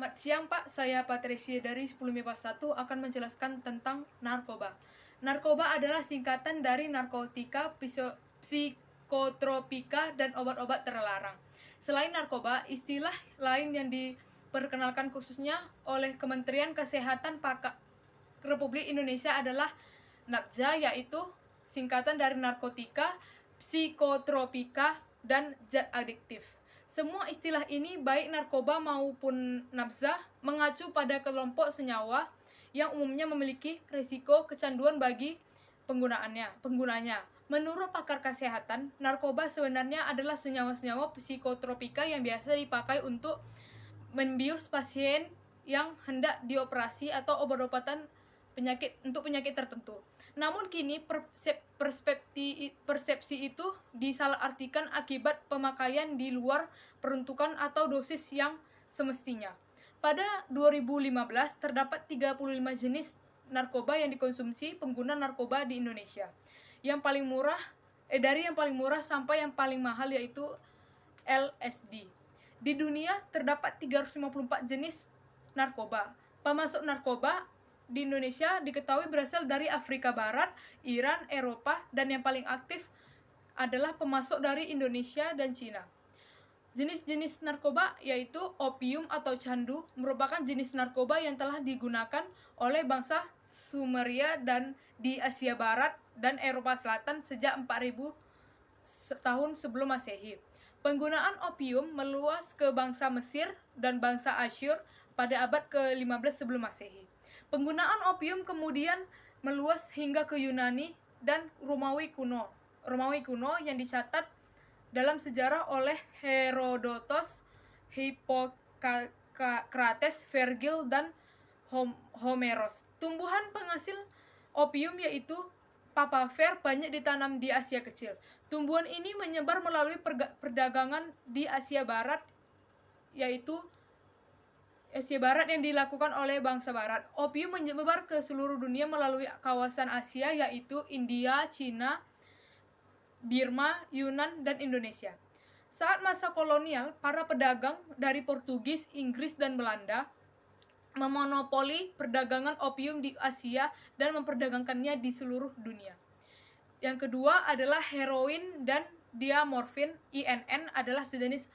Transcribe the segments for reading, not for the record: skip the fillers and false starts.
Selamat siang Pak, saya Patricia dari 10 MIPA 1 akan menjelaskan tentang narkoba. Narkoba adalah singkatan dari narkotika, psikotropika, dan obat-obat terlarang. Selain narkoba, istilah lain yang diperkenalkan khususnya oleh Kementerian Kesehatan Republik Indonesia adalah NAPZA, yaitu singkatan dari narkotika, psikotropika, dan zat adiktif. Semua istilah ini, baik narkoba maupun nafza, mengacu pada kelompok senyawa yang umumnya memiliki risiko kecanduan bagi penggunanya. Menurut pakar kesehatan, narkoba sebenarnya adalah senyawa-senyawa psikotropika yang biasa dipakai untuk membius pasien yang hendak dioperasi atau obat-obatan penyakit tertentu. Namun kini persepsi itu disalahartikan akibat pemakaian di luar peruntukan atau dosis yang semestinya. Pada 2015 terdapat 35 jenis narkoba yang dikonsumsi pengguna narkoba di Indonesia. Dari yang paling murah sampai yang paling mahal, yaitu LSD. Di dunia terdapat 354 jenis narkoba. Pemasok narkoba di Indonesia diketahui berasal dari Afrika Barat, Iran, Eropa, dan yang paling aktif adalah pemasok dari Indonesia dan Cina. Jenis-jenis narkoba yaitu opium atau candu, merupakan jenis narkoba yang telah digunakan oleh bangsa Sumeria dan di Asia Barat dan Eropa Selatan sejak 4000 tahun sebelum Masehi. Penggunaan opium meluas ke bangsa Mesir dan bangsa Asyur pada abad ke-15 sebelum Masehi. Penggunaan opium kemudian meluas hingga ke Yunani dan Romawi kuno yang dicatat dalam sejarah oleh Herodotos, Hippocrates, Vergil, dan Homeros. Tumbuhan penghasil opium yaitu papaver banyak ditanam di Asia Kecil. Tumbuhan ini menyebar melalui perdagangan di Asia Barat, yaitu Asia Barat yang dilakukan oleh bangsa Barat. Opium menyebar ke seluruh dunia melalui kawasan Asia, yaitu India, Cina, Birma, Yunan, dan Indonesia. Saat masa kolonial, para pedagang dari Portugis, Inggris, dan Belanda memonopoli perdagangan opium di Asia dan memperdagangkannya di seluruh dunia. Yang kedua adalah heroin dan diamorfin. INN adalah sejenis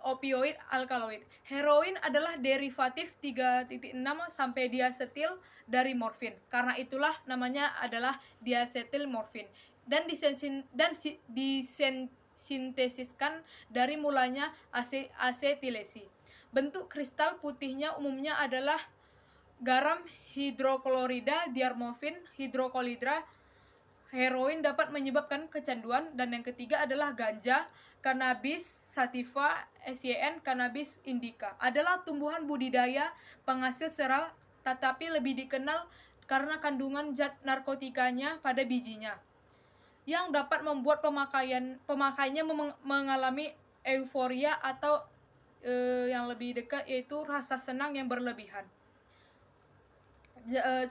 opioid alkaloid. Heroin adalah derivatif 3.6 sampai diasetil dari morfin. Karena itulah namanya adalah diasetil morfin. Dan disintesiskan dari mulanya asetilesi. Bentuk kristal putihnya umumnya adalah garam hidroklorida, diamorfin, hidrokolidra. Heroin dapat menyebabkan kecanduan. Dan yang ketiga adalah ganja, cannabis sativa, SYN, cannabis indica. Adalah tumbuhan budidaya penghasil sera, tetapi lebih dikenal karena kandungan zat narkotikanya pada bijinya, yang dapat membuat pemakainya mengalami euforia atau yang lebih dekat yaitu rasa senang yang berlebihan.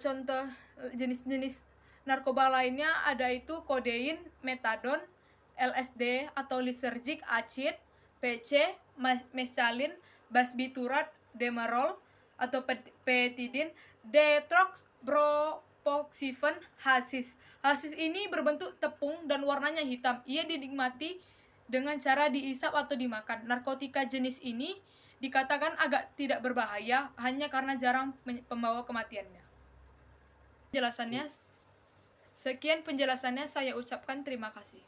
Contoh jenis-jenis narkoba lainnya ada itu kodein, metadon, LSD atau lysergic acid, PC, mescaline, basbiturat, demerol atau petidin, detroxypropoxifen, hasis. Hasis ini berbentuk tepung dan warnanya hitam. Ia dinikmati dengan cara diisap atau dimakan. Narkotika jenis ini dikatakan agak tidak berbahaya hanya karena jarang membawa kematiannya. Sekian penjelasannya, saya ucapkan terima kasih.